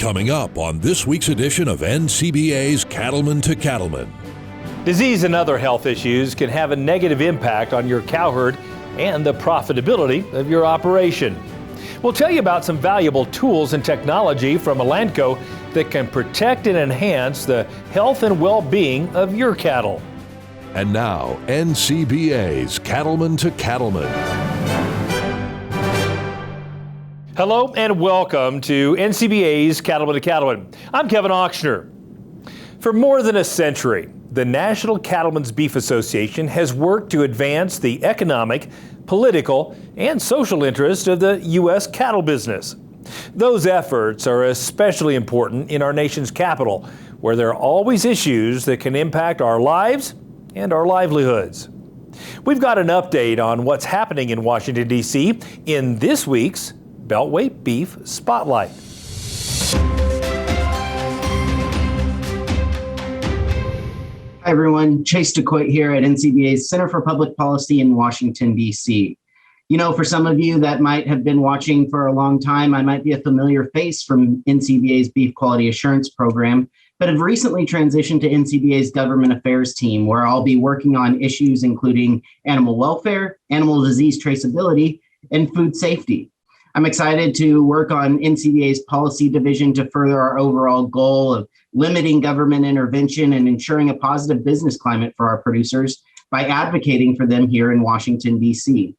Coming up on this week's edition of NCBA's Cattlemen to Cattlemen. Disease and other health issues can have a negative impact on your cow herd and the profitability of your operation. We'll tell you about some valuable tools and technology from Elanco that can protect and enhance the health and well-being of your cattle. And now, NCBA's Cattlemen to Cattlemen. Hello and welcome to NCBA's Cattlemen to Cattlemen. I'm Kevin Auctioner. For more than a century, the National Cattlemen's Beef Association has worked to advance the economic, political, and social interests of the U.S. cattle business. Those efforts are especially important in our nation's capital, where there are always issues that can impact our lives and our livelihoods. We've got an update on what's happening in Washington, D.C. in this week's Beltway Beef Spotlight. Hi, everyone. Chase DeCoit here at NCBA's Center for Public Policy in Washington, D.C. You know, for some of you that might have been watching for a long time, I might be a familiar face from NCBA's Beef Quality Assurance Program, but have recently transitioned to NCBA's Government Affairs team, where I'll be working on issues including animal welfare, animal disease traceability, and food safety. I'm excited to work on NCBA's policy division to further our overall goal of limiting government intervention and ensuring a positive business climate for our producers by advocating for them here in Washington, D.C.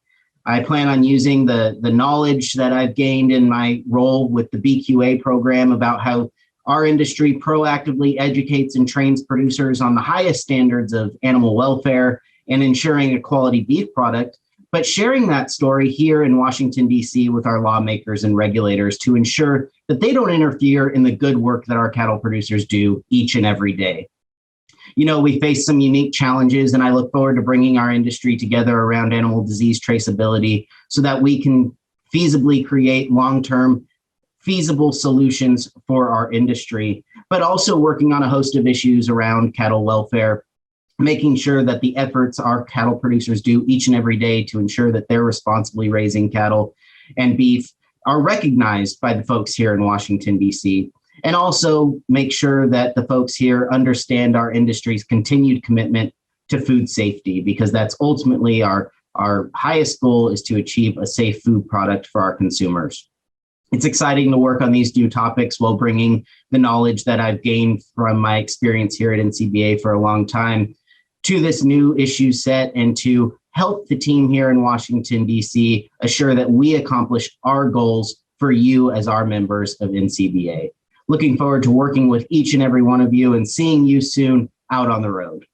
I plan on using the knowledge that I've gained in my role with the BQA program about how our industry proactively educates and trains producers on the highest standards of animal welfare and ensuring a quality beef product, but sharing that story here in Washington, D.C. with our lawmakers and regulators to ensure that they don't interfere in the good work that our cattle producers do each and every day. You know, we face some unique challenges, and I look forward to bringing our industry together around animal disease traceability so that we can feasibly create long-term feasible solutions for our industry, but also working on a host of issues around cattle welfare, making sure that the efforts our cattle producers do each and every day to ensure that they're responsibly raising cattle and beef are recognized by the folks here in Washington, D.C., and also make sure that the folks here understand our industry's continued commitment to food safety, because that's ultimately our highest goal is to achieve a safe food product for our consumers. It's exciting to work on these new topics while bringing the knowledge that I've gained from my experience here at NCBA for a long time to this new issue set and to help the team here in Washington, D.C. assure that we accomplish our goals for you as our members of NCBA. Looking forward to working with each and every one of you and seeing you soon out on the road.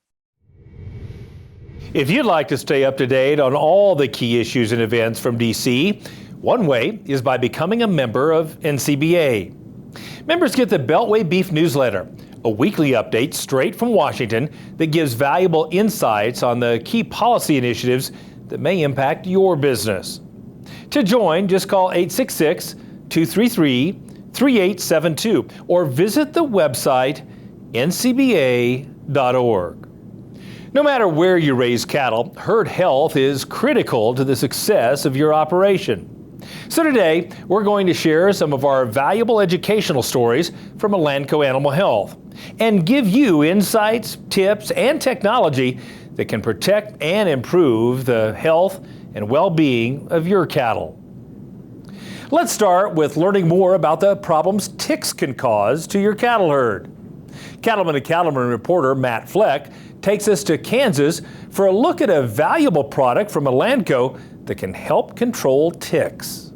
If you'd like to stay up to date on all the key issues and events from D.C., one way is by becoming a member of NCBA. Members get the Beltway Beef Newsletter, a weekly update straight from Washington that gives valuable insights on the key policy initiatives that may impact your business. To join, just call 866-233-3872 or visit the website ncba.org. No matter where you raise cattle, herd health is critical to the success of your operation. So today, we're going to share some of our valuable educational stories from Elanco Animal Health and give you insights, tips, and technology that can protect and improve the health and well-being of your cattle. Let's start with learning more about the problems ticks can cause to your cattle herd. Cattlemen to Cattlemen reporter Matt Fleck takes us to Kansas for a look at a valuable product from Elanco that can help control ticks.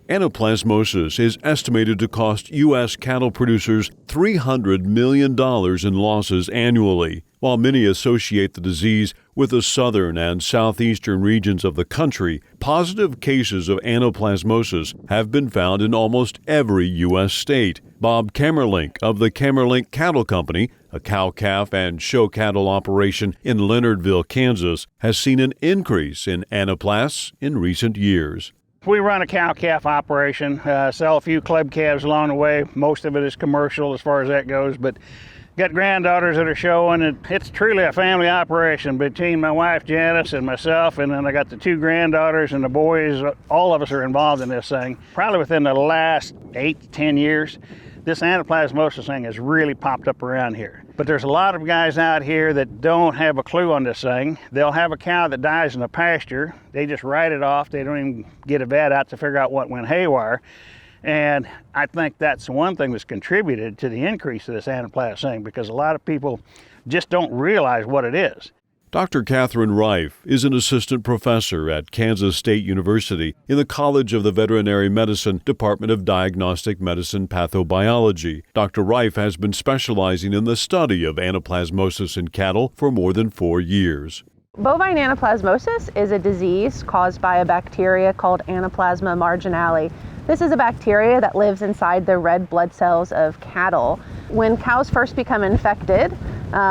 Anaplasmosis is estimated to cost U.S. cattle producers $300 million in losses annually. While many associate the disease with the southern and southeastern regions of the country, positive cases of anaplasmosis have been found in almost every U.S. state. Bob Kammerlink of the Kammerlink Cattle Company, a cow-calf and show cattle operation in Leonardville, Kansas, has seen an increase in anaplas in recent years. We run a cow-calf operation, sell a few club calves along the way. Most of it is commercial as far as that goes, but Got granddaughters that are showing, and it's truly a family operation between my wife Janice and myself, and then I got the 2 granddaughters and the boys. All of us are involved in this thing. Probably within the last 8 to 10 years, this anaplasmosis thing has really popped up around here. But there's a lot of guys out here that don't have a clue on this thing. They'll have a cow that dies in a pasture. They just write it off. They don't even get a vet out to figure out what went haywire. And I think that's one thing that's contributed to the increase of this anaplasmosis thing, because a lot of people just don't realize what it is. Dr. Catherine Reif is an assistant professor at Kansas State University in the College of the Veterinary Medicine Department of Diagnostic Medicine Pathobiology. Dr. Reif has been specializing in the study of anaplasmosis in cattle for more than 4 years. Bovine anaplasmosis is a disease caused by a bacteria called Anaplasma marginale. This is a bacteria that lives inside the red blood cells of cattle. When cows first become infected,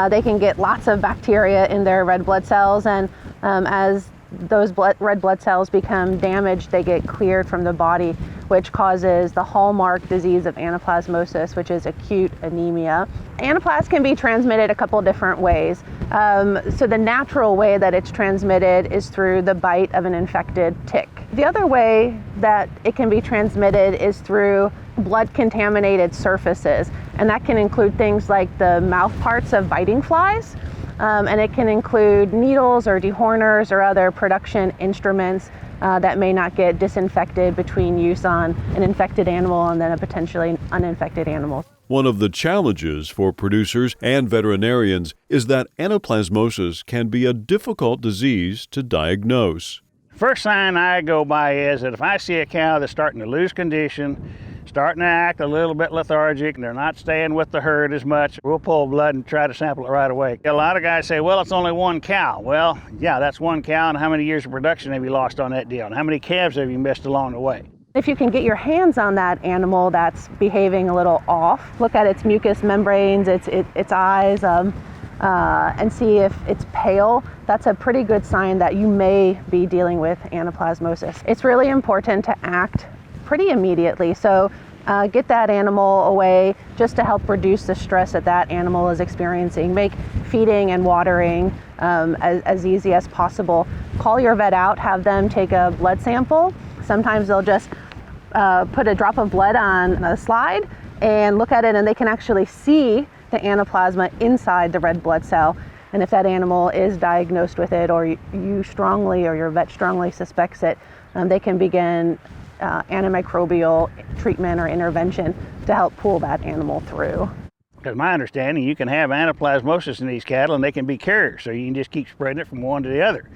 they can get lots of bacteria in their red blood cells, and as those red blood cells become damaged, they get cleared from the body, which causes the hallmark disease of anaplasmosis, which is acute anemia. Anaplasm can be transmitted a couple different ways. So the natural way that it's transmitted is through the bite of an infected tick. The other way that it can be transmitted is through blood-contaminated surfaces, and that can include things like the mouth parts of biting flies, and it can include needles or dehorners or other production instruments that may not get disinfected between use on an infected animal and then a potentially uninfected animal. One of the challenges for producers and veterinarians is that anaplasmosis can be a difficult disease to diagnose. First sign I go by is that if I see a cow that's starting to lose condition, starting to act a little bit lethargic, and they're not staying with the herd as much, we'll pull blood and try to sample it right away. A lot of guys say, well, it's only one cow. Well, yeah, that's one cow, and how many years of production have you lost on that deal? And how many calves have you missed along the way? If you can get your hands on that animal that's behaving a little off, look at its mucous membranes, its eyes, and see if it's pale, that's a pretty good sign that you may be dealing with anaplasmosis. It's really important to act pretty immediately. So get that animal away just to help reduce the stress that that animal is experiencing. Make feeding and watering as easy as possible. Call your vet out, have them take a blood sample. Sometimes they'll just put a drop of blood on a slide and look at it, and they can actually see the anaplasma inside the red blood cell. And if that animal is diagnosed with it, or you strongly or your vet strongly suspects it, they can begin antimicrobial treatment or intervention to help pull that animal through. Because my understanding, you can have anaplasmosis in these cattle and they can be carriers, so you can just keep spreading it from one to the other.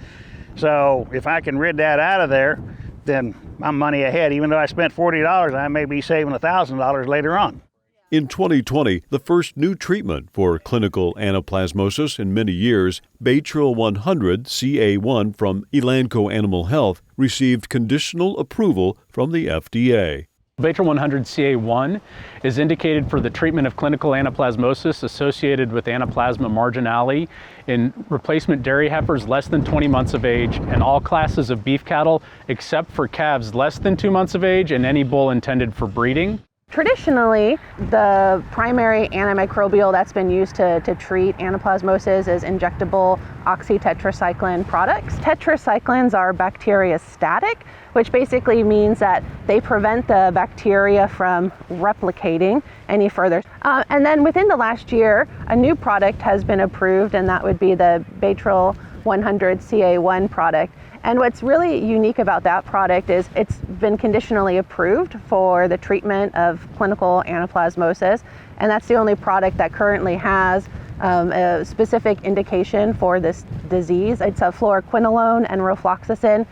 So if I can rid that out of there, then I'm money ahead. Even though I spent $40, I may be saving $1,000 later on. In 2020, the first new treatment for clinical anaplasmosis in many years, Baytril 100 CA1 from Elanco Animal Health, received conditional approval from the FDA. Baxter 100 CA1 is indicated for the treatment of clinical anaplasmosis associated with Anaplasma marginale in replacement dairy heifers less than 20 months of age and all classes of beef cattle except for calves less than 2 months of age and any bull intended for breeding. Traditionally, the primary antimicrobial that's been used to treat anaplasmosis is injectable oxytetracycline products. Tetracyclines are bacteriostatic, which basically means that they prevent the bacteria from replicating any further. And then within the last year, a new product has been approved, and that would be the Baytril 100 CA1 product. And what's really unique about that product is it's been conditionally approved for the treatment of clinical anaplasmosis, and that's the only product that currently has a specific indication for this disease. It's a fluoroquinolone and rofloxacin,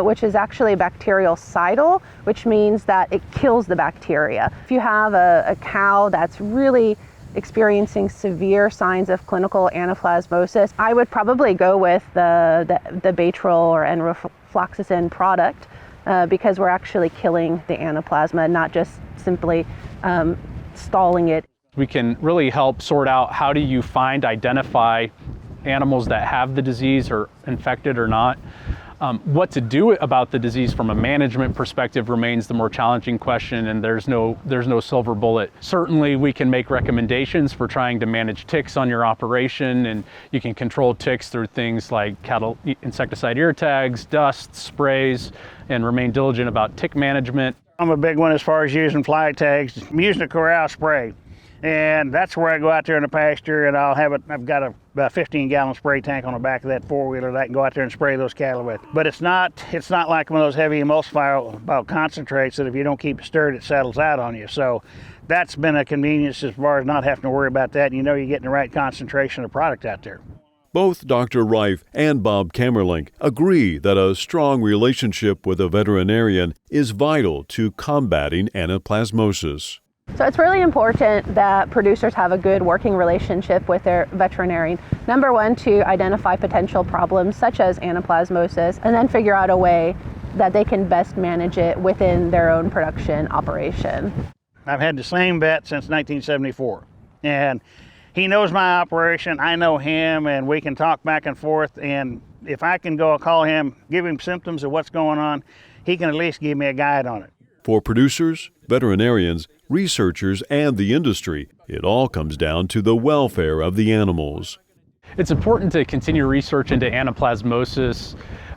which is actually bactericidal, which means that it kills the bacteria. If you have a cow that's really experiencing severe signs of clinical anaplasmosis, I would probably go with the Baytril or rofloxacin product because we're actually killing the anaplasma, not just simply stalling it. We can really help sort out how do you identify animals that have the disease or infected or not. What to do about the disease from a management perspective remains the more challenging question, and there's no silver bullet. Certainly we can make recommendations for trying to manage ticks on your operation, and you can control ticks through things like cattle insecticide ear tags, dust, sprays, and remain diligent about tick management. I'm a big one as far as using fly tags. I'm using a corral spray, and that's where I go out there in the pasture, and I've got a 15-gallon spray tank on the back of that four-wheeler that I can go out there and spray those cattle with. But it's not like one of those heavy emulsifier concentrates that if you don't keep it stirred, it settles out on you. So that's been a convenience as far as not having to worry about that. And you know you're getting the right concentration of product out there. Both Dr. Reif and Bob Kammerlink agree that a strong relationship with a veterinarian is vital to combating anaplasmosis. So it's really important that producers have a good working relationship with their veterinarian. Number one, to identify potential problems such as anaplasmosis, and then figure out a way that they can best manage it within their own production operation. I've had the same vet since 1974, and he knows my operation, I know him, and we can talk back and forth, and if I can go call him, give him symptoms of what's going on, he can at least give me a guide on it. For producers, veterinarians, researchers, and the industry, it all comes down to the welfare of the animals. It's important to continue research into anaplasmosis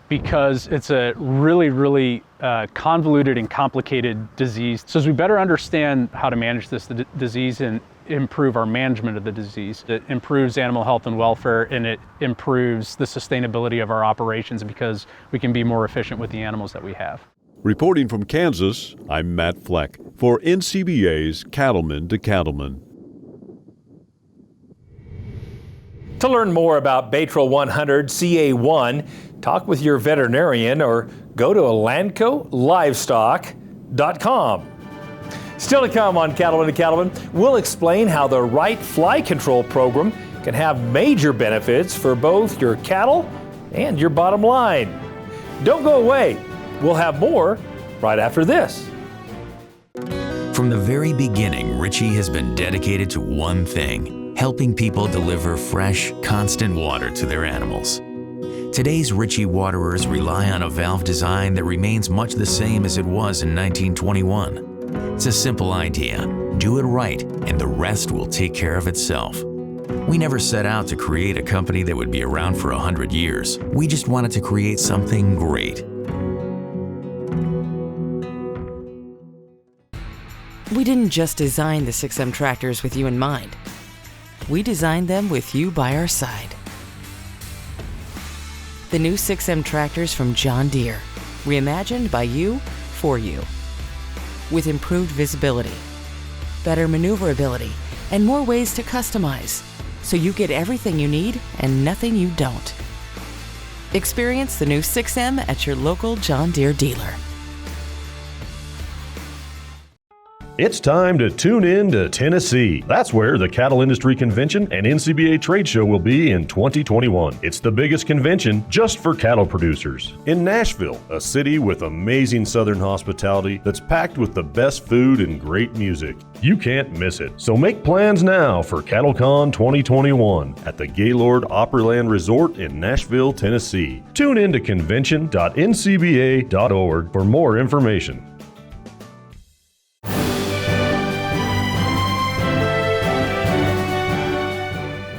because it's a really convoluted and complicated disease. So as we better understand how to manage this disease and improve our management of the disease, it improves animal health and welfare, and it improves the sustainability of our operations because we can be more efficient with the animals that we have. Reporting from Kansas, I'm Matt Fleck for NCBA's Cattlemen to Cattlemen. To learn more about Baytril 100 CA1, talk with your veterinarian or go to ElancoLivestock.com. Still to come on Cattlemen to Cattlemen, we'll explain how the right fly control program can have major benefits for both your cattle and your bottom line. Don't go away. We'll have more right after this. From the very beginning, Ritchie has been dedicated to one thing: helping people deliver fresh, constant water to their animals. Today's Ritchie waterers rely on a valve design that remains much the same as it was in 1921. It's a simple idea. Do it right, and the rest will take care of itself. We never set out to create a company that would be around for 100 years. We just wanted to create something great. We didn't just design the 6M tractors with you in mind. We designed them with you by our side. The new 6M tractors from John Deere, reimagined by you, for you. With improved visibility, better maneuverability, and more ways to customize, so you get everything you need and nothing you don't. Experience the new 6M at your local John Deere dealer. It's time to tune in to Tennessee. That's where the Cattle Industry Convention and NCBA Trade Show will be in 2021. It's the biggest convention just for cattle producers. In Nashville, a city with amazing Southern hospitality that's packed with the best food and great music. You can't miss it. So make plans now for CattleCon 2021 at the Gaylord Opryland Resort in Nashville, Tennessee. Tune in to convention.ncba.org for more information.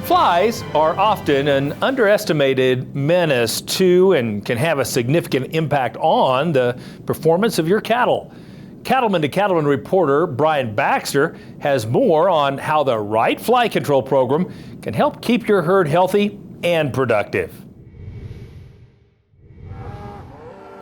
Flies are often an underestimated menace to and can have a significant impact on the performance of your cattle. Cattlemen to Cattlemen reporter Brian Baxter has more on how the right fly control program can help keep your herd healthy and productive.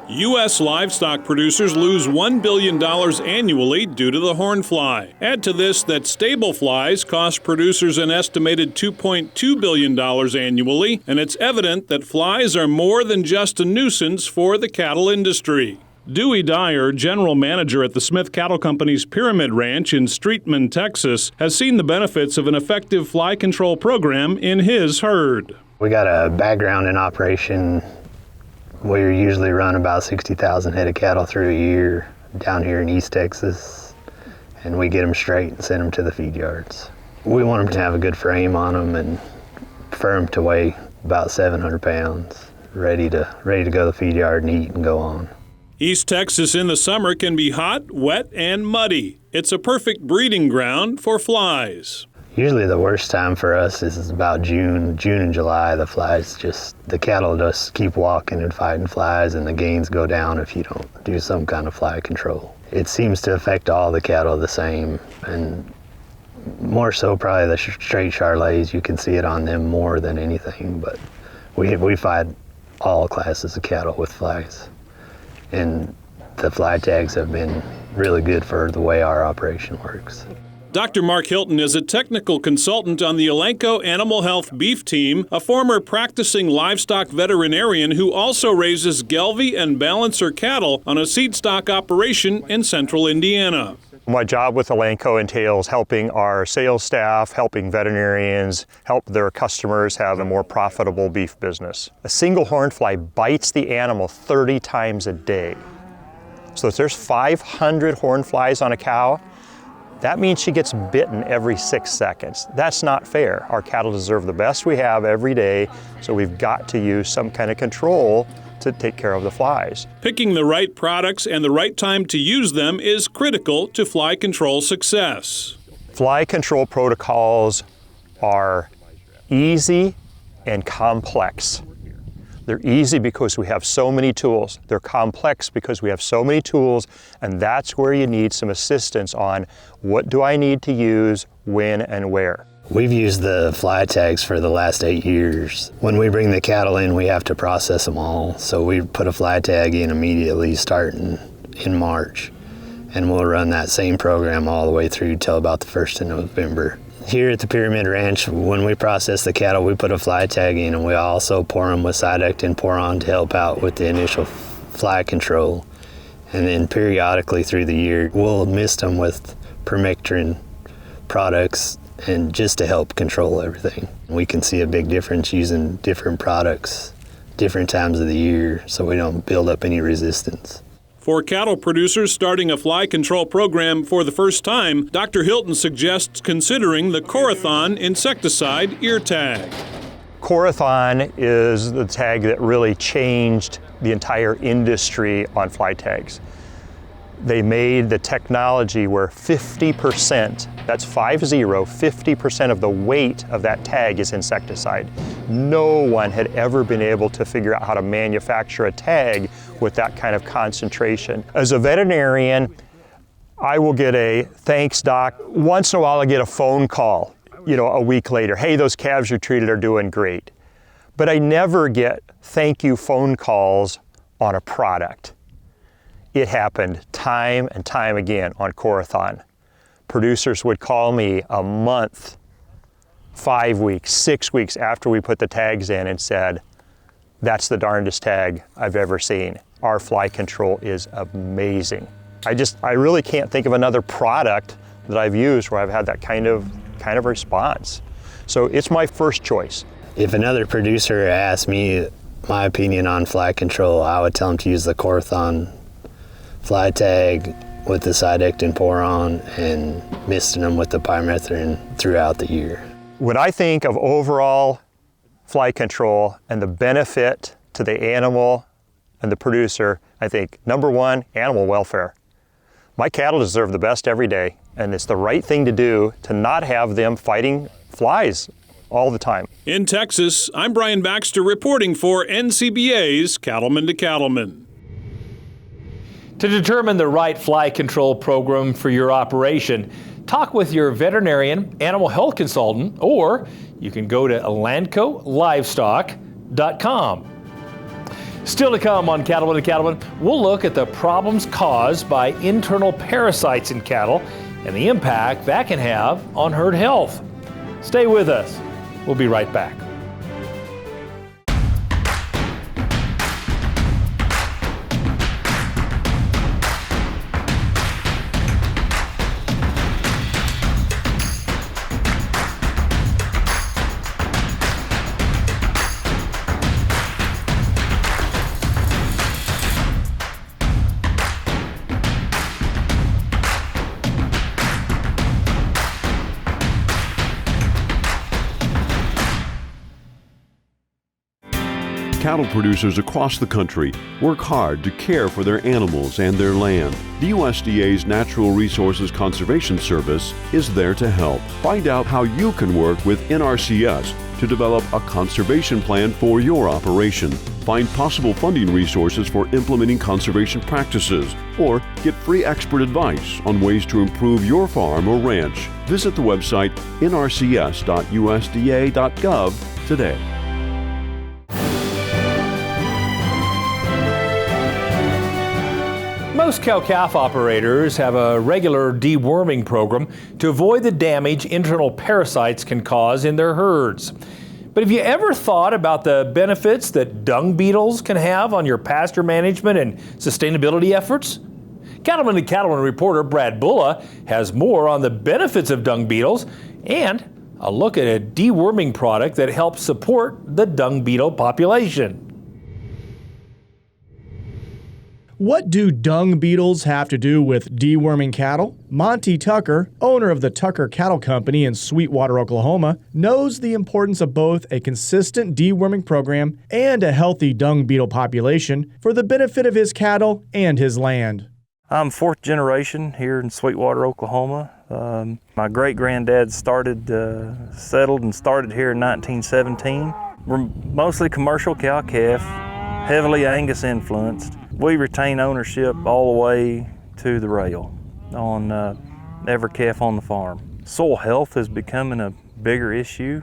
U.S. livestock producers lose $1 billion annually due to the horn fly. Add to this that stable flies cost producers an estimated $2.2 billion annually, and it's evident that flies are more than just a nuisance for the cattle industry. Dewey Dyer, general manager at the Smith Cattle Company's Pyramid Ranch in Streetman, Texas, has seen the benefits of an effective fly control program in his herd. We got a background in operation. We usually run about 60,000 head of cattle through a year down here in East Texas, and we get them straight and send them to the feed yards. We want them to have a good frame on them and for them to weigh about 700 pounds. ready to go to the feed yard and eat and go on. East Texas in the summer can be hot, wet, and muddy. It's a perfect breeding ground for flies. Usually the worst time for us is about June and July. The cattle just keep walking and fighting flies, and the gains go down if you don't do some kind of fly control. It seems to affect all the cattle the same, and more so probably the straight Charolais. You can see it on them more than anything, but we fight all classes of cattle with flies. And the fly tags have been really good for the way our operation works. Dr. Mark Hilton is a technical consultant on the Elanco Animal Health Beef Team, a former practicing livestock veterinarian who also raises Gelbvieh and Balancer cattle on a seed stock operation in central Indiana. My job with Elanco entails helping our sales staff, helping veterinarians, help their customers have a more profitable beef business. A single hornfly bites the animal 30 times a day. So if there's 500 hornflies on a cow, that means she gets bitten every 6 seconds. That's not fair. Our cattle deserve the best we have every day, so we've got to use some kind of control to take care of the flies. Picking the right products and the right time to use them is critical to fly control success. Fly control protocols are easy and complex. They're easy because we have so many tools. They're complex because we have so many tools, and that's where you need some assistance on what do I need to use, when, and where. We've used the fly tags for the last 8 years. When we bring the cattle in, we have to process them all. So we put a fly tag in immediately starting in March. And we'll run that same program all the way through till about the 1st of November. Here at the Pyramid Ranch, when we process the cattle, we put a fly tag in, and we also pour them with Cyduct and Poron to help out with the initial fly control. And then periodically through the year, we'll mist them with permectin products and just to help control everything. We can see a big difference using different products, different times of the year, so we don't build up any resistance. For cattle producers starting a fly control program for the first time, Dr. Hilton suggests considering the Corathon insecticide ear tag. Corathon is the tag that really changed the entire industry on fly tags. They made the technology where 50%, that's 50% of the weight of that tag is insecticide. No one had ever been able to figure out how to manufacture a tag with that kind of concentration. As a veterinarian, I will get a thanks doc. Once in a while I get a phone call, a week later, hey, those calves you treated are doing great. But I never get thank you phone calls on a product. It happened time and time again on Corathon. Producers would call me a month, 5 weeks, 6 weeks after we put the tags in and said, that's the darndest tag I've ever seen. Our fly control is amazing. I really can't think of another product that I've used where I've had that kind of response. So it's my first choice. If another producer asked me my opinion on fly control, I would tell them to use the Corathon fly tag with the Cyduct and Poron and misting them with the permethrin throughout the year. When I think of overall fly control and the benefit to the animal and the producer, I think number one, animal welfare. My cattle deserve the best every day, and it's the right thing to do to not have them fighting flies all the time. In Texas, I'm Brian Baxter reporting for NCBA's Cattlemen to Cattlemen. To determine the right fly control program for your operation, talk with your veterinarian, animal health consultant, or you can go to ElancoLivestock.com. Still to come on Cattlemen to Cattlemen, we'll look at the problems caused by internal parasites in cattle and the impact that can have on herd health. Stay with us. We'll be right back. cattle producers across the country work hard to care for their animals and their land. The USDA's Natural Resources Conservation Service is there to help. Find out how you can work with NRCS to develop a conservation plan for your operation. Find possible funding resources for implementing conservation practices, or get free expert advice on ways to improve your farm or ranch. Visit the website nrcs.usda.gov today. Most cow-calf operators have a regular deworming program to avoid the damage internal parasites can cause in their herds. But have you ever thought about the benefits that dung beetles can have on your pasture management and sustainability efforts? Cattlemen to Cattlemen reporter Brad Bulla has more on the benefits of dung beetles and a look at a deworming product that helps support the dung beetle population. What do dung beetles have to do with deworming cattle? Monty Tucker, owner of the Tucker Cattle Company in Sweetwater, Oklahoma, knows the importance of both a consistent deworming program and a healthy dung beetle population for the benefit of his cattle and his land. I'm fourth generation here in Sweetwater, Oklahoma. My great-granddad settled and started here in 1917. We're mostly commercial cow-calf, heavily Angus influenced. We retain ownership all the way to the rail on every calf on the farm. Soil health is becoming a bigger issue.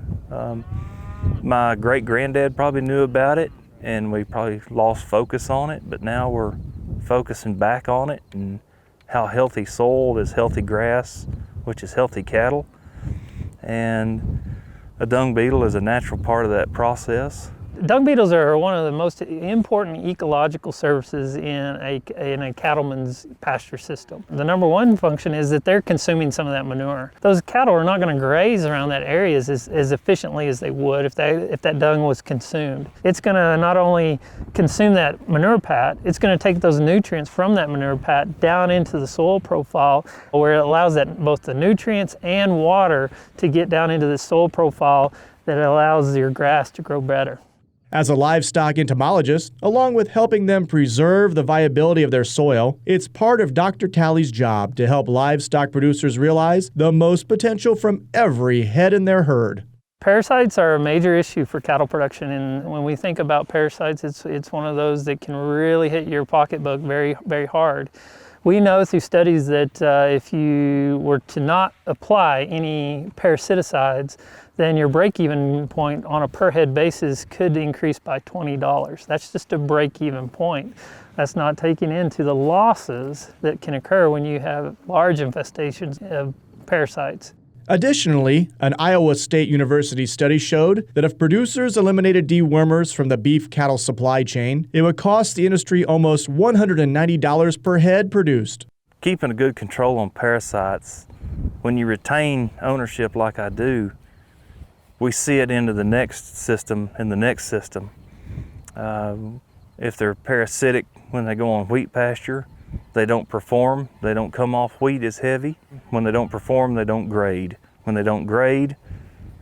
My great-granddad probably knew about it, and we probably lost focus on it, but now we're focusing back on it, and how healthy soil is healthy grass, which is healthy cattle. And a dung beetle is a natural part of that process. Dung beetles are one of the most important ecological services in a cattleman's pasture system. The number one function is that they're consuming some of that manure. Those cattle are not going to graze around that area as efficiently as they would if that dung was consumed. It's going to not only consume that manure pat, it's going to take those nutrients from that manure pat down into the soil profile, where it allows both the nutrients and water to get down into the soil profile that allows your grass to grow better. As a livestock entomologist, along with helping them preserve the viability of their soil, it's part of Dr. Talley's job to help livestock producers realize the most potential from every head in their herd. Parasites are a major issue for cattle production, and when we think about parasites, it's one of those that can really hit your pocketbook very, very hard. We know through studies that if you were to not apply any parasiticides, then your break-even point on a per head basis could increase by $20. That's just a break-even point. That's not taking into the losses that can occur when you have large infestations of parasites. Additionally, an Iowa State University study showed that if producers eliminated dewormers from the beef cattle supply chain, it would cost the industry almost $190 per head produced. Keeping a good control on parasites, when you retain ownership like I do, we see it into the next system and the next system. If they're parasitic when they go on wheat pasture, they don't perform, they don't come off wheat as heavy. When they don't perform, they don't grade. When they don't grade,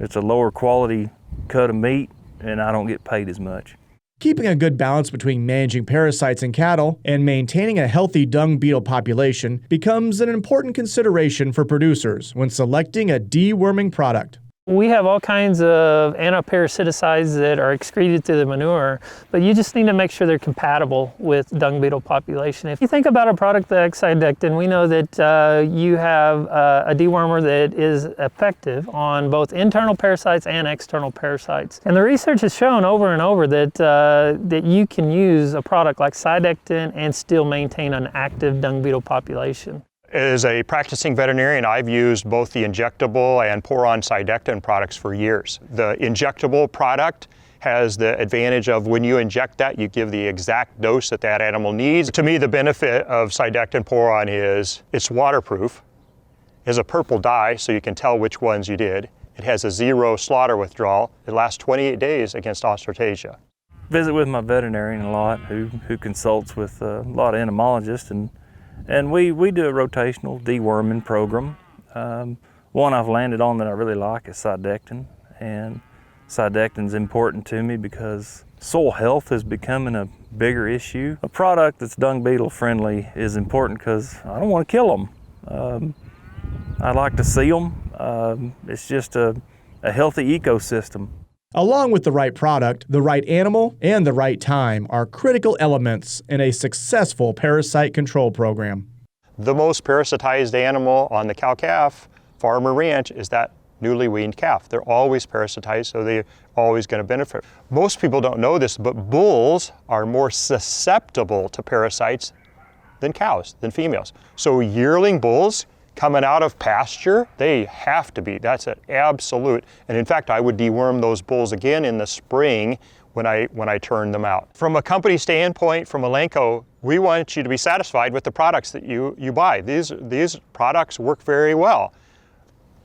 it's a lower quality cut of meat, and I don't get paid as much. Keeping a good balance between managing parasites in cattle and maintaining a healthy dung beetle population becomes an important consideration for producers when selecting a deworming product. We have all kinds of antiparasiticides that are excreted through the manure, but you just need to make sure they're compatible with dung beetle population. If you think about a product like Sidectin, we know that you have a dewormer that is effective on both internal parasites and external parasites. And the research has shown over and over that you can use a product like Sidectin and still maintain an active dung beetle population. As a practicing veterinarian, I've used both the injectable and pour-on Sidectin products for years. The injectable product has the advantage of when you inject that, you give the exact dose that that animal needs. To me, the benefit of Sidectin pour-on is it's waterproof. It has a purple dye so you can tell which ones you did. It has a 0 slaughter withdrawal. It lasts 28 days against Australtasia. Visit with my veterinarian a lot who consults with a lot of entomologists, and we do a rotational deworming program. One I've landed on that I really like is Sidectin, and Sidectin's important to me because Soil health is becoming a bigger issue. A product that's dung beetle friendly is important because I don't want to kill them. I like to see them. It's just a healthy ecosystem. Along with the right product, the right animal, and the right time are critical elements in a successful parasite control program. The most parasitized animal on the cow-calf farm or ranch is that newly weaned calf. They're always parasitized, so they're always going to benefit. Most people don't know this, but bulls are more susceptible to parasites than cows, than females. So yearling bulls coming out of pasture, they have to be. That's an absolute. And in fact, I would deworm those bulls again in the spring when I turn them out. From a company standpoint, from Elanco, we want you to be satisfied with the products that you buy. These products work very well.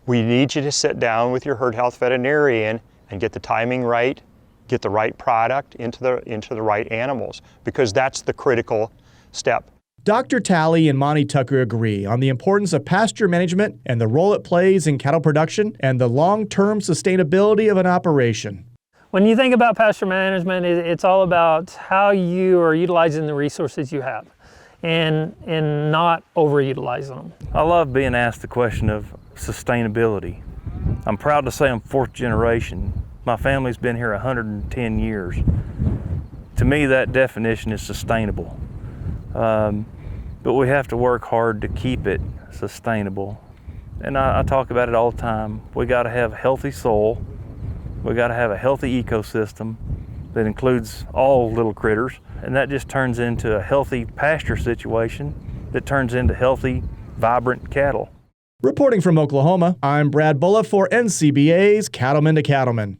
We need you to sit down with your herd health veterinarian and get the timing right, get the right product into the right animals, because that's the critical step. Dr. Talley and Monty Tucker agree on the importance of pasture management and the role it plays in cattle production and the long-term sustainability of an operation. When you think about pasture management, it's all about how you are utilizing the resources you have and not overutilizing them. I love being asked the question of sustainability. I'm proud to say I'm fourth generation. My family's been here 110 years. To me, that definition is sustainable. But we have to work hard to keep it sustainable. And I talk about it all the time. We got to have healthy soil. We got to have a healthy ecosystem that includes all little critters. And that just turns into a healthy pasture situation that turns into healthy, vibrant cattle. Reporting from Oklahoma, I'm Brad Bulla for NCBA's Cattlemen to Cattlemen.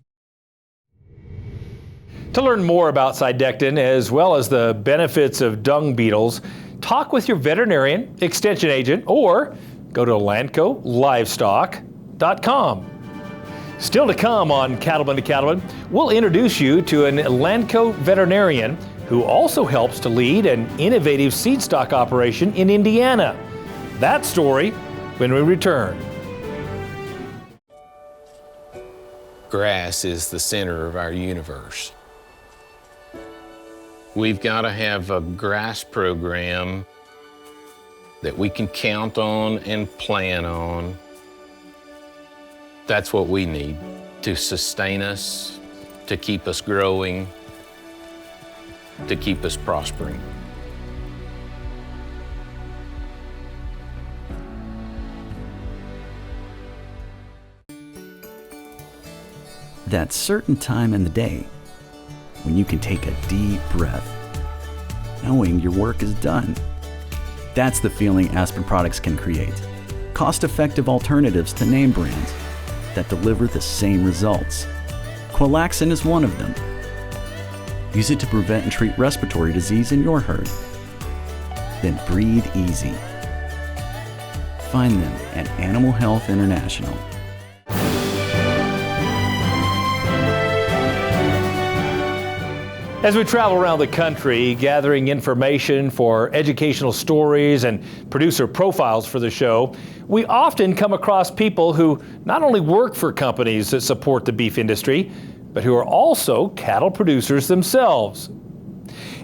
To learn more about Cydectin as well as the benefits of dung beetles, talk with your veterinarian, extension agent, or go to ElancoLivestock.com. Still to come on Cattlemen to Cattlemen, we'll introduce you to an Elanco veterinarian who also helps to lead an innovative seed stock operation in Indiana. That story when we return. Grass is the center of our universe. We've got to have a grass program that we can count on and plan on. That's what we need to sustain us, to keep us growing, to keep us prospering. That certain time in the day when you can take a deep breath, knowing your work is done. That's the feeling Aspen products can create. Cost-effective alternatives to name brands that deliver the same results. Qualaxin is one of them. Use it to prevent and treat respiratory disease in your herd. Then breathe easy. Find them at Animal Health International. As we travel around the country gathering information for educational stories and producer profiles for the show, we often come across people who not only work for companies that support the beef industry, but who are also cattle producers themselves.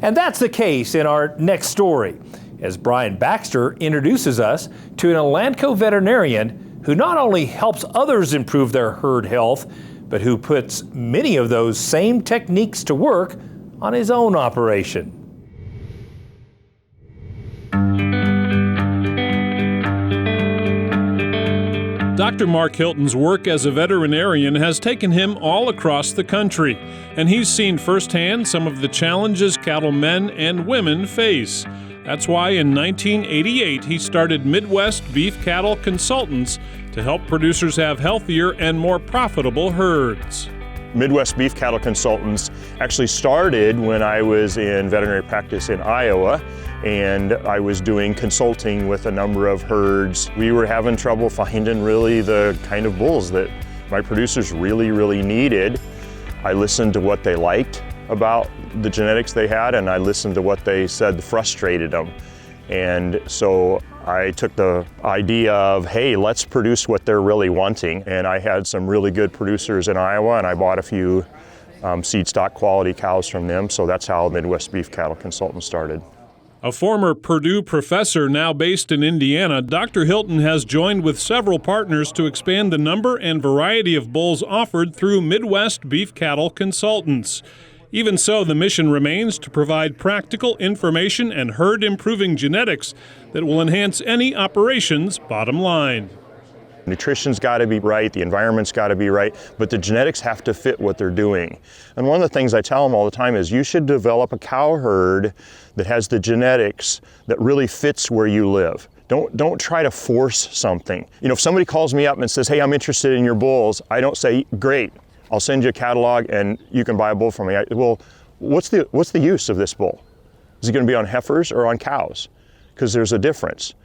And that's the case in our next story, as Brian Baxter introduces us to an Elanco veterinarian who not only helps others improve their herd health, but who puts many of those same techniques to work on his own operation. Dr. Mark Hilton's work as a veterinarian has taken him all across the country, and he's seen firsthand some of the challenges cattle men and women face. That's why in 1988 he started Midwest Beef Cattle Consultants to help producers have healthier and more profitable herds. Midwest Beef Cattle Consultants actually started when I was in veterinary practice in Iowa, and I was doing consulting with a number of herds. We were having trouble finding really the kind of bulls that my producers really needed. I listened to what they liked about the genetics they had, and I listened to what they said frustrated them. And so I took the idea of, hey, let's produce what they're really wanting. And I had some really good producers in Iowa, and I bought a few seed stock quality cows from them. So that's how Midwest Beef Cattle Consultants started. A former Purdue professor now based in Indiana, Dr. Hilton has joined with several partners to expand the number and variety of bulls offered through Midwest Beef Cattle Consultants. Even so, the mission remains to provide practical information and herd-improving genetics that will enhance any operation's bottom line. Nutrition's got to be right, the environment's got to be right, but the genetics have to fit what they're doing. And one of the things I tell them all the time is you should develop a cow herd that has the genetics that really fits where you live. Don't try to force something. You know, if somebody calls me up and says, hey, I'm interested in your bulls, I don't say, great, I'll send you a catalog and you can buy a bull from me. Well, what's the use of this bull? Is it going to be on heifers or on cows? Because there's a difference.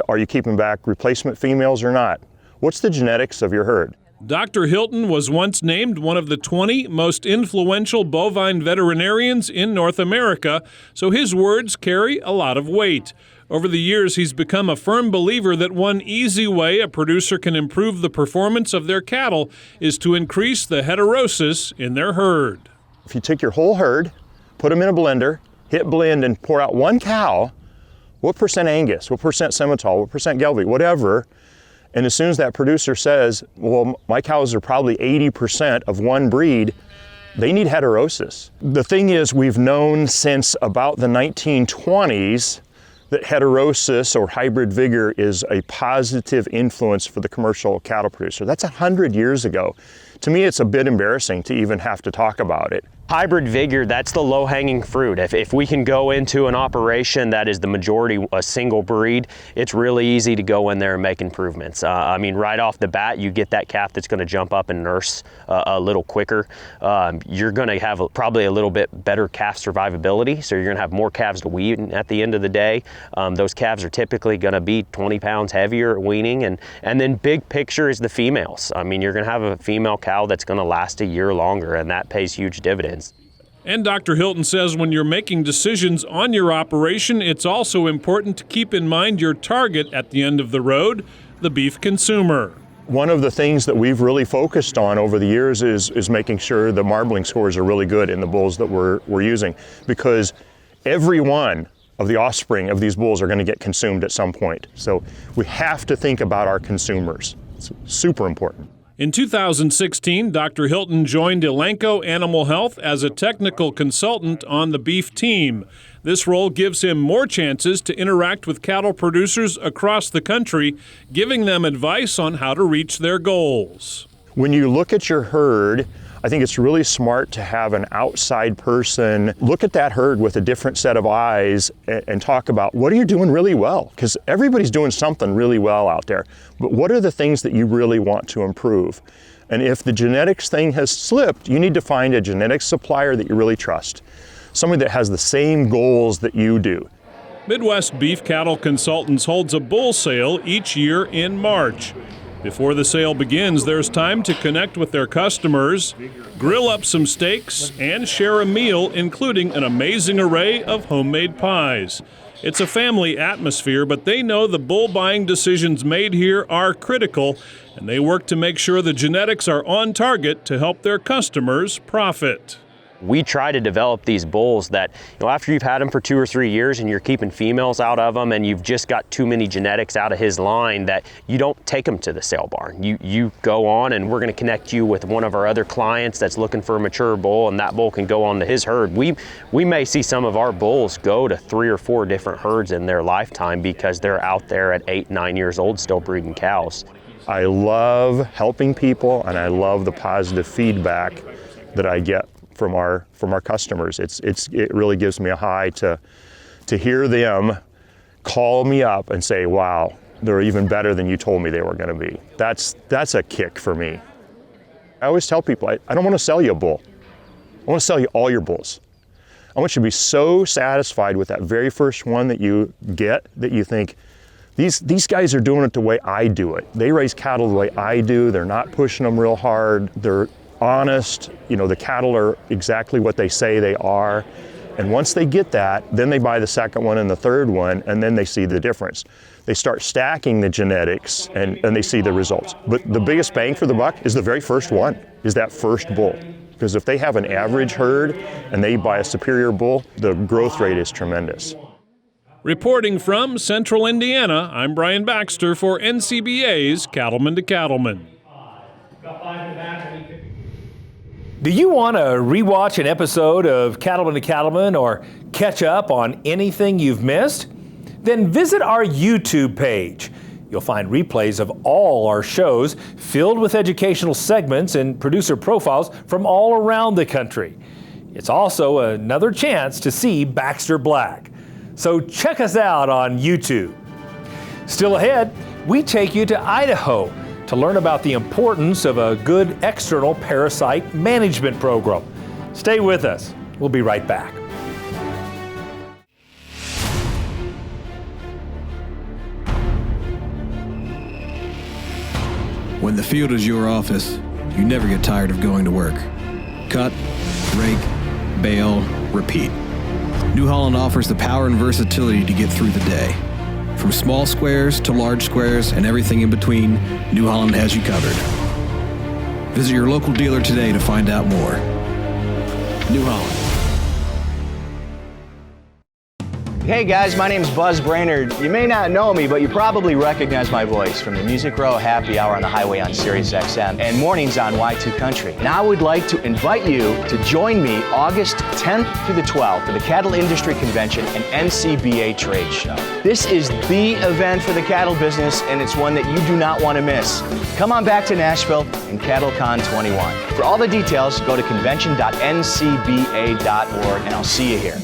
Are you keeping back replacement females or not? What's the genetics of your herd? Dr. Hilton was once named one of the 20 most influential bovine veterinarians in North America, so his words carry a lot of weight. Over the years, he's become a firm believer that one easy way a producer can improve the performance of their cattle is to increase the heterosis in their herd. If you take your whole herd, put them in a blender, hit blend and pour out one cow, what percent Angus, what percent Simmental, what percent Gelbvieh, whatever, and as soon as that producer says, well, my cows are probably 80% of one breed, they need heterosis. The thing is, we've known since about the 1920s that heterosis or hybrid vigor is a positive influence for the commercial cattle producer. That's 100 years ago. To me, it's a bit embarrassing to even have to talk about it. Hybrid vigor, that's the low-hanging fruit. If we can go into an operation that is the majority a single breed, it's really easy to go in there and make improvements. I mean, right off the bat, you get that calf that's going to jump up and nurse a little quicker. You're going to have probably a little bit better calf survivability, so you're going to have more calves to wean at the end of the day. Those calves are typically going to be 20 pounds heavier at weaning, and then big picture is the females. I mean, you're going to have a female cow that's going to last a year longer, and that pays huge dividends. And Dr. Hilton says when you're making decisions on your operation, it's also important to keep in mind your target at the end of the road, the beef consumer. One of the things that we've really focused on over the years is making sure the marbling scores are really good in the bulls that we're using, because every one of the offspring of these bulls are going to get consumed at some point. So we have to think about our consumers. It's super important. In 2016, Dr. Hilton joined Elanco Animal Health as a technical consultant on the beef team. This role gives him more chances to interact with cattle producers across the country, giving them advice on how to reach their goals. When you look at your herd, I think it's really smart to have an outside person look at that herd with a different set of eyes and talk about what are you doing really well? Because everybody's doing something really well out there. But what are the things that you really want to improve? And if the genetics thing has slipped, you need to find a genetics supplier that you really trust. Somebody that has the same goals that you do. Midwest Beef Cattle Consultants holds a bull sale each year in March. Before the sale begins, there's time to connect with their customers, grill up some steaks, and share a meal, including an amazing array of homemade pies. It's a family atmosphere, but they know the bull buying decisions made here are critical, and they work to make sure the genetics are on target to help their customers profit. We try to develop these bulls that, after you've had them for 2 or 3 years and you're keeping females out of them and you've just got too many genetics out of his line, that you don't take them to the sale barn. You go on, and we're going to connect you with one of our other clients that's looking for a mature bull, and that bull can go on to his herd. We may see some of our bulls go to 3 or 4 different herds in their lifetime because they're out there at 8, 9 years old still breeding cows. I love helping people, and I love the positive feedback that I get from our customers. It really gives me a high to hear them call me up and say, wow, they're even better than you told me they were going to be. That's a kick for me. I always tell people, I don't want to sell you a bull. I want to sell you all your bulls. I want you to be so satisfied with that very first one that you get that you think, these guys are doing it the way I do it. They raise cattle the way I do. They're not pushing them real hard. They're honest, the cattle are exactly what they say they are. And once they get that, then they buy the second one and the third one, and then they see the difference. They start stacking the genetics and they see the results. But the biggest bang for the buck is the very first one, is that first bull. Because if they have an average herd and they buy a superior bull, the growth rate is tremendous. Reporting from Central Indiana, I'm Brian Baxter for NCBA's Cattlemen to Cattlemen. Do you want to rewatch an episode of Cattlemen to Cattlemen or catch up on anything you've missed? Then visit our YouTube page. You'll find replays of all our shows filled with educational segments and producer profiles from all around the country. It's also another chance to see Baxter Black. So check us out on YouTube. Still ahead, we take you to Idaho to learn about the importance of a good external parasite management program. Stay with us. We'll be right back. When the field is your office, you never get tired of going to work. Cut, rake, bale, repeat. New Holland offers the power and versatility to get through the day. From small squares to large squares and everything in between, New Holland has you covered. Visit your local dealer today to find out more. New Holland. Hey guys, my name's Buzz Brainerd. You may not know me, but you probably recognize my voice from the Music Row Happy Hour on the highway on Sirius XM and mornings on Y2 Country. Now I would like to invite you to join me August 10th through the 12th for the Cattle Industry Convention and NCBA Trade Show. This is the event for the cattle business, and it's one that you do not want to miss. Come on back to Nashville and CattleCon 21. For all the details, go to convention.ncba.org, and I'll see you here.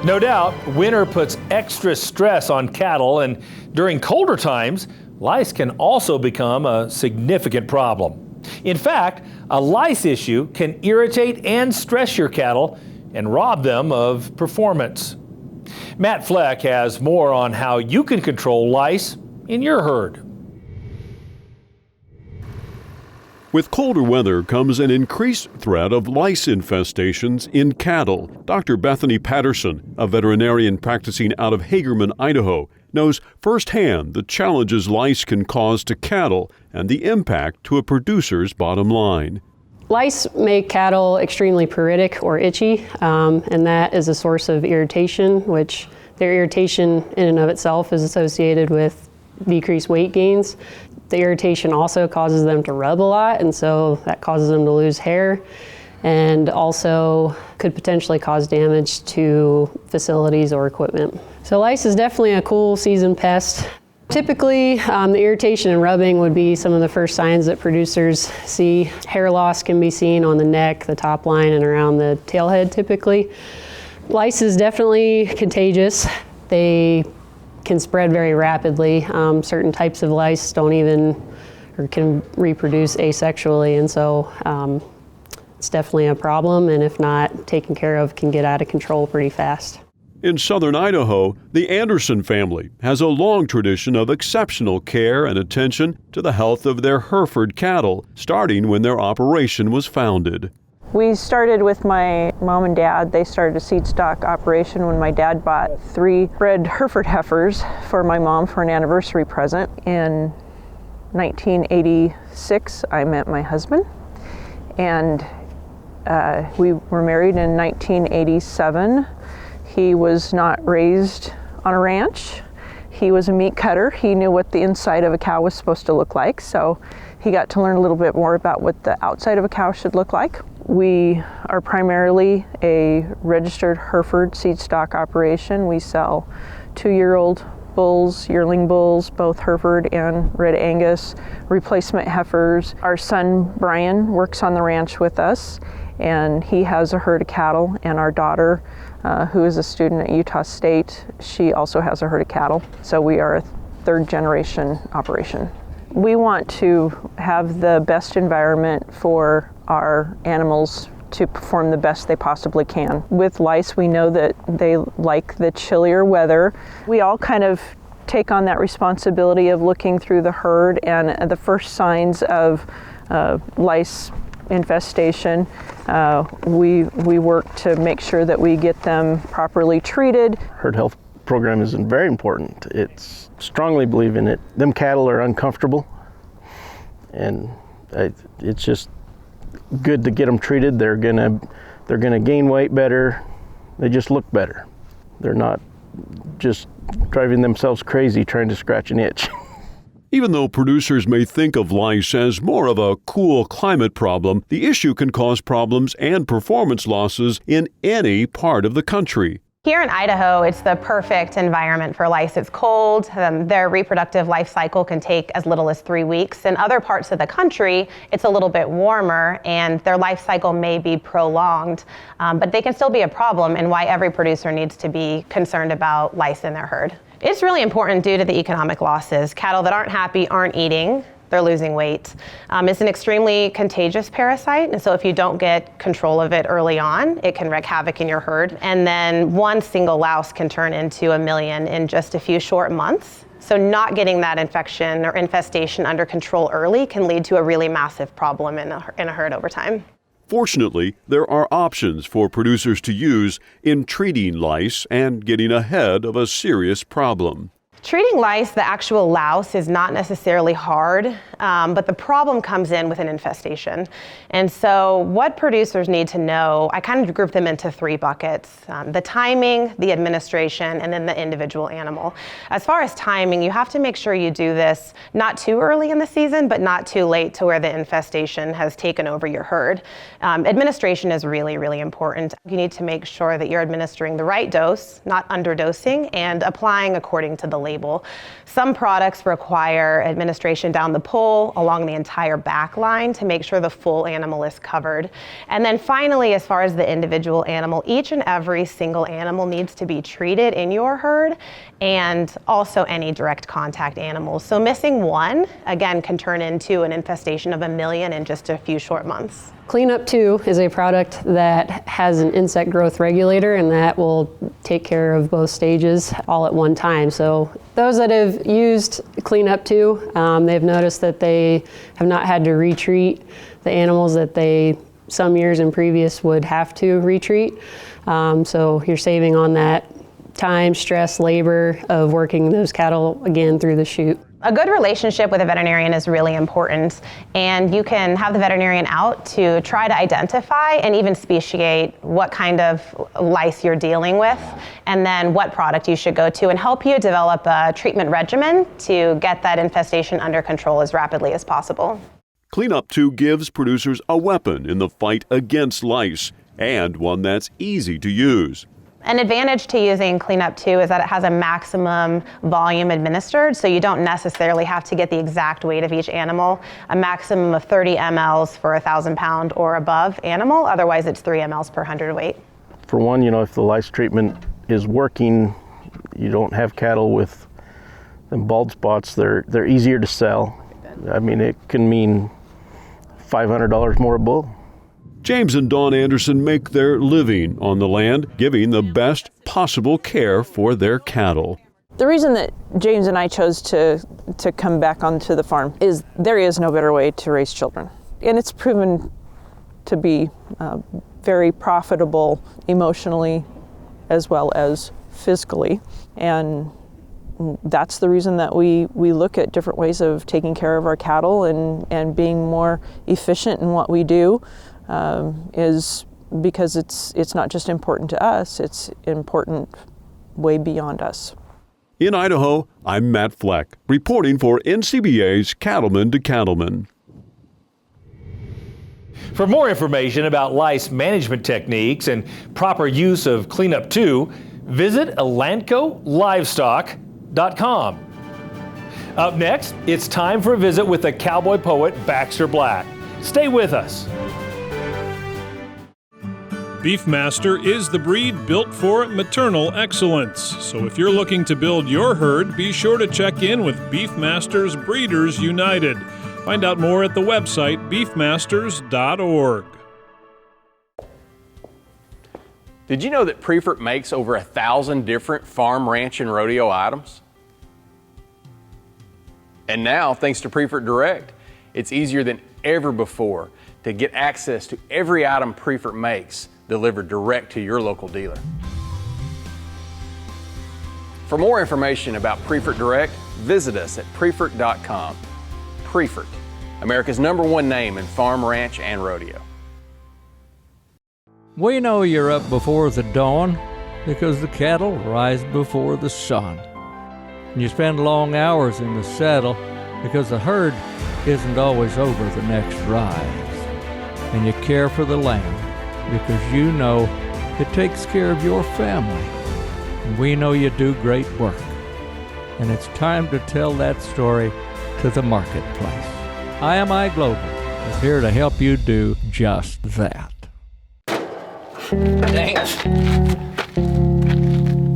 No doubt, winter puts extra stress on cattle, and during colder times, lice can also become a significant problem. In fact, a lice issue can irritate and stress your cattle and rob them of performance. Matt Fleck has more on how you can control lice in your herd. With colder weather comes an increased threat of lice infestations in cattle. Dr. Bethany Patterson, a veterinarian practicing out of Hagerman, Idaho, knows firsthand the challenges lice can cause to cattle and the impact to a producer's bottom line. Lice make cattle extremely pruritic or itchy, and that is a source of irritation, which their irritation in and of itself is associated with decreased weight gains. The irritation also causes them to rub a lot, and so that causes them to lose hair, and also could potentially cause damage to facilities or equipment. So lice is definitely a cool season pest. Typically, the irritation and rubbing would be some of the first signs that producers see. Hair loss can be seen on the neck, the top line, and around the tailhead typically. Lice is definitely contagious. They can spread very rapidly. Certain types of lice don't even or can reproduce asexually, and so it's definitely a problem, and if not taken care of, can get out of control pretty fast. In southern Idaho, the Anderson family has a long tradition of exceptional care and attention to the health of their Hereford cattle, starting when their operation was founded. We started with my mom and dad. They started a seed stock operation when my dad bought 3 bred Hereford heifers for my mom for an anniversary present. In 1986, I met my husband, and we were married in 1987. He was not raised on a ranch. He was a meat cutter. He knew what the inside of a cow was supposed to look like, so he got to learn a little bit more about what the outside of a cow should look like. We are primarily a registered Hereford seed stock operation. We sell 2-year-old bulls, yearling bulls, both Hereford and Red Angus, replacement heifers. Our son Brian works on the ranch with us, and he has a herd of cattle, and our daughter, who is a student at Utah State, she also has a herd of cattle. So we are a 3rd generation operation. We want to have the best environment for our animals to perform the best they possibly can. With lice, we know that they like the chillier weather. We all kind of take on that responsibility of looking through the herd, and the first signs of lice infestation, we work to make sure that we get them properly treated. Herd health program is very important. It's strongly believe in it. Them cattle are uncomfortable, and it's just good to get them treated. They're gonna gain weight better. They just look better. They're not just driving themselves crazy trying to scratch an itch. Even though producers may think of lice as more of a cool climate problem, the issue can cause problems and performance losses in any part of the country. Here in Idaho, it's the perfect environment for lice. It's cold. Their reproductive life cycle can take as little as 3 weeks. In other parts of the country, it's a little bit warmer and their life cycle may be prolonged, but they can still be a problem, and why every producer needs to be concerned about lice in their herd. It's really important due to the economic losses. Cattle that aren't happy aren't eating. They're losing weight. It's an extremely contagious parasite, and so if you don't get control of it early on, it can wreak havoc in your herd. And then one single louse can turn into 1 million in just a few short months. So not getting that infection or infestation under control early can lead to a really massive problem in a herd over time. Fortunately, there are options for producers to use in treating lice and getting ahead of a serious problem. Treating lice, the actual louse, is not necessarily hard, but the problem comes in with an infestation. And so what producers need to know, I kind of group them into 3 buckets: the timing, the administration, and then the individual animal. As far as timing, you have to make sure you do this not too early in the season, but not too late to where the infestation has taken over your herd. Administration is really, really important. You need to make sure that you're administering the right dose, not underdosing, and applying according to the label. Some products require administration down the pole along the entire back line to make sure the full animal is covered. And then finally, as far as the individual animal, each and every single animal needs to be treated in your herd, and also any direct contact animals. So missing one, again, can turn into an infestation of 1 million in just a few short months. Cleanup 2 is a product that has an insect growth regulator, and that will take care of both stages all at one time. So those that have used Cleanup 2, they've noticed that they have not had to retreat the animals that they some years in previous would have to retreat. So you're saving on that time, stress, labor of working those cattle again through the chute. A good relationship with a veterinarian is really important, and you can have the veterinarian out to try to identify and even speciate what kind of lice you're dealing with, and then what product you should go to, and help you develop a treatment regimen to get that infestation under control as rapidly as possible. Cleanup 2 gives producers a weapon in the fight against lice, and one that's easy to use. An advantage to using Cleanup 2 is that it has a maximum volume administered, so you don't necessarily have to get the exact weight of each animal. A maximum of 30 mLs for a 1,000-pound or above animal, otherwise it's 3 mLs per hundredweight. For one, if the lice treatment is working, you don't have cattle with them bald spots. They're easier to sell. I mean, it can mean $500 more a bull. James and Dawn Anderson make their living on the land, giving the best possible care for their cattle. The reason that James and I chose to come back onto the farm is there is no better way to raise children. And it's proven to be very profitable emotionally as well as physically. And that's the reason that we look at different ways of taking care of our cattle and being more efficient in what we do. Is because it's not just important to us, it's important way beyond us. In Idaho, I'm Matt Fleck, reporting for NCBA's Cattlemen to Cattlemen. For more information about lice management techniques and proper use of Cleanup 2, visit ElancoLivestock.com. Up next, it's time for a visit with the cowboy poet Baxter Black. Stay with us. Beefmaster is the breed built for maternal excellence. So if you're looking to build your herd, be sure to check in with Beefmaster's Breeders United. Find out more at the website beefmasters.org. Did you know that Prefert makes over 1,000 different farm, ranch, and rodeo items? And now, thanks to Prefert Direct, it's easier than ever before to get access to every item Prefert makes delivered direct to your local dealer. For more information about Prefert Direct, visit us at prefert.com. Prefert, America's #1 name in farm, ranch, and rodeo. We know you're up before the dawn because the cattle rise before the sun. And you spend long hours in the saddle because the herd isn't always over the next rise. And you care for the land because you know it takes care of your family. And we know you do great work. And it's time to tell that story to the marketplace. IMI Global is here to help you do just that. Thanks.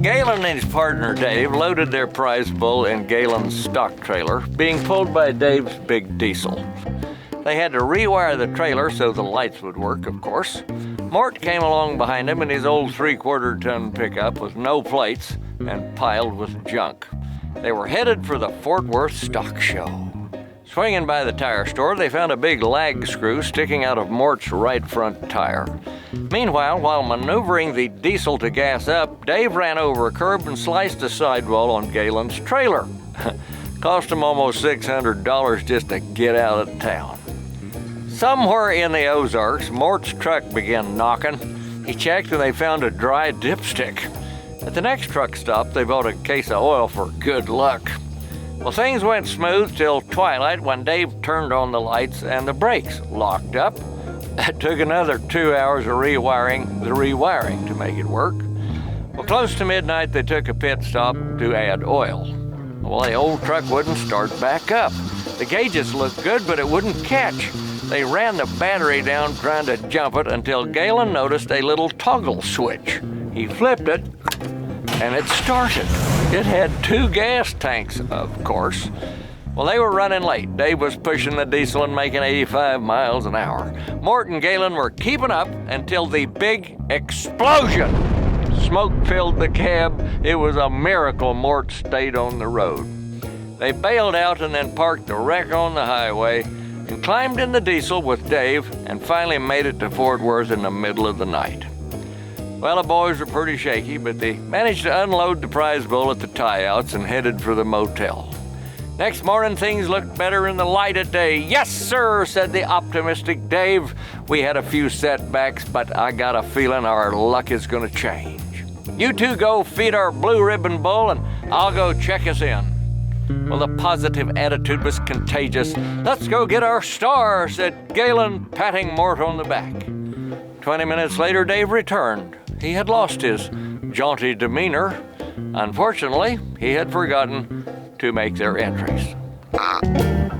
Galen and his partner Dave loaded their prize bull in Galen's stock trailer, being pulled by Dave's big diesel. They had to rewire the trailer so the lights would work, of course. Mort came along behind him in his old 3/4 ton pickup with no plates and piled with junk. They were headed for the Fort Worth Stock Show. Swinging by the tire store, they found a big lag screw sticking out of Mort's right front tire. Meanwhile, while maneuvering the diesel to gas up, Dave ran over a curb and sliced a sidewall on Galen's trailer. Cost him almost $600 just to get out of town. Somewhere in the Ozarks, Mort's truck began knocking. He checked and they found a dry dipstick. At the next truck stop, they bought a case of oil for good luck. Well, things went smooth till twilight when Dave turned on the lights and the brakes locked up. It took another 2 hours of rewiring the rewiring to make it work. Well, close to midnight, they took a pit stop to add oil. Well, the old truck wouldn't start back up. The gauges looked good, but it wouldn't catch. They ran the battery down trying to jump it until Galen noticed a little toggle switch. He flipped it, and it started. It had 2 gas tanks, of course. Well, they were running late. Dave was pushing the diesel and making 85 miles an hour. Mort and Galen were keeping up until the big explosion. Smoke filled the cab. It was a miracle Mort stayed on the road. They bailed out and then parked the wreck on the highway and climbed in the diesel with Dave and finally made it to Fort Worth in the middle of the night. Well, the boys were pretty shaky, but they managed to unload the prize bull at the tie-outs and headed for the motel. Next morning, things looked better in the light of day. "Yes, sir," said the optimistic Dave. "We had a few setbacks, but I got a feeling our luck is going to change. You two go feed our blue ribbon bull, and I'll go check us in." Well, the positive attitude was contagious. "Let's go get our star," said Galen, patting Mort on the back. 20 minutes later, Dave returned. He had lost his jaunty demeanor. Unfortunately, he had forgotten to make their entries.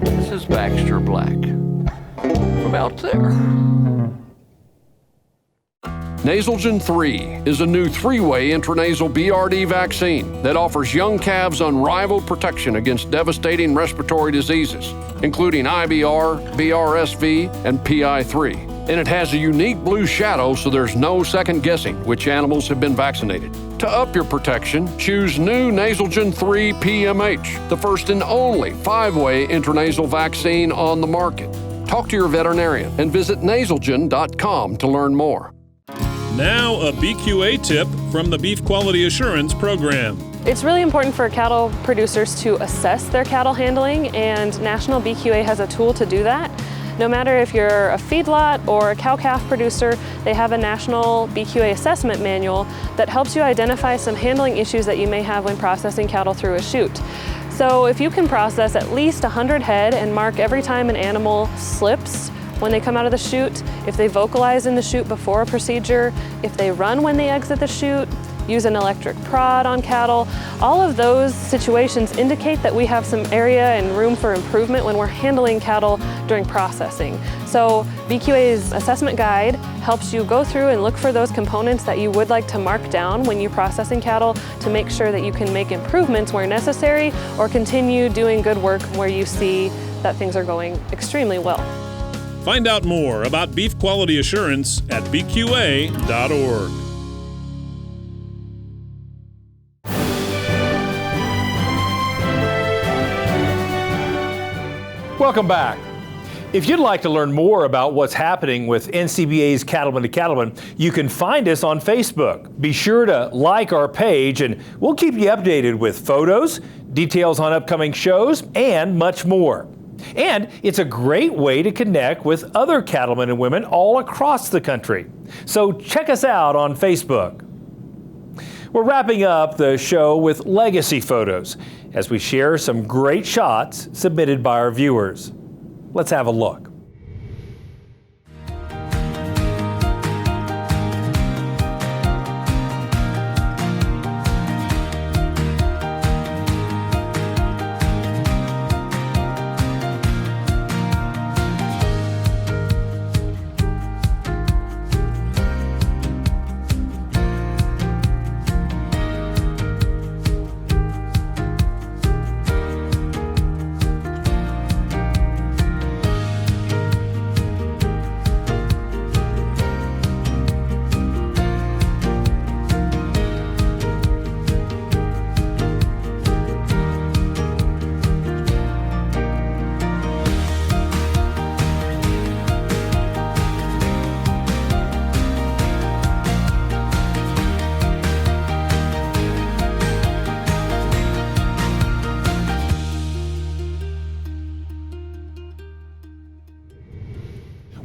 This is Baxter Black from out there. Nasalgen 3 is a new 3-way intranasal BRD vaccine that offers young calves unrivaled protection against devastating respiratory diseases, including IBR, BRSV, and PI3. And it has a unique blue shadow, so there's no second guessing which animals have been vaccinated. To up your protection, choose new Nasalgen 3 PMH, the first and only 5-way intranasal vaccine on the market. Talk to your veterinarian and visit nasalgen.com to learn more. Now a BQA tip from the Beef Quality Assurance Program. It's really important for cattle producers to assess their cattle handling, and National BQA has a tool to do that. No matter if you're a feedlot or a cow-calf producer, they have a National BQA assessment manual that helps you identify some handling issues that you may have when processing cattle through a chute. So if you can process at least 100 head and mark every time an animal slips when they come out of the chute, if they vocalize in the chute before a procedure, if they run when they exit the chute, use an electric prod on cattle, all of those situations indicate that we have some area and room for improvement when we're handling cattle during processing. So BQA's assessment guide helps you go through and look for those components that you would like to mark down when you're processing cattle to make sure that you can make improvements where necessary or continue doing good work where you see that things are going extremely well. Find out more about beef quality assurance at bqa.org. Welcome back. If you'd like to learn more about what's happening with NCBA's Cattlemen to Cattlemen, you can find us on Facebook. Be sure to like our page and we'll keep you updated with photos, details on upcoming shows, and much more. And it's a great way to connect with other cattlemen and women all across the country. So check us out on Facebook. We're wrapping up the show with legacy photos as we share some great shots submitted by our viewers. Let's have a look.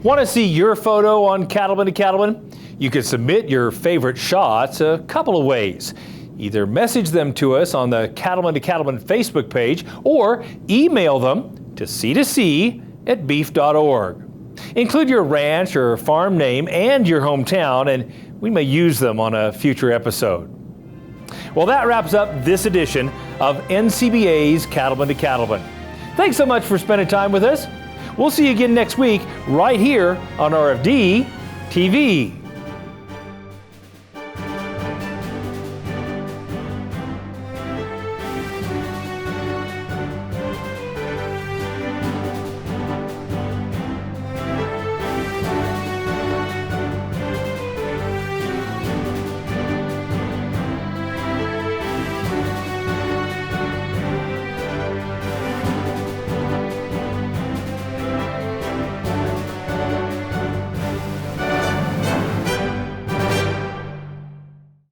Want to see your photo on Cattlemen to Cattlemen? You can submit your favorite shots a couple of ways. Either message them to us on the Cattlemen to Cattlemen Facebook page or email them to c2c@beef.org. Include your ranch or farm name and your hometown, and we may use them on a future episode. Well, that wraps up this edition of NCBA's Cattlemen to Cattlemen. Thanks so much for spending time with us. We'll see you again next week right here on RFD TV.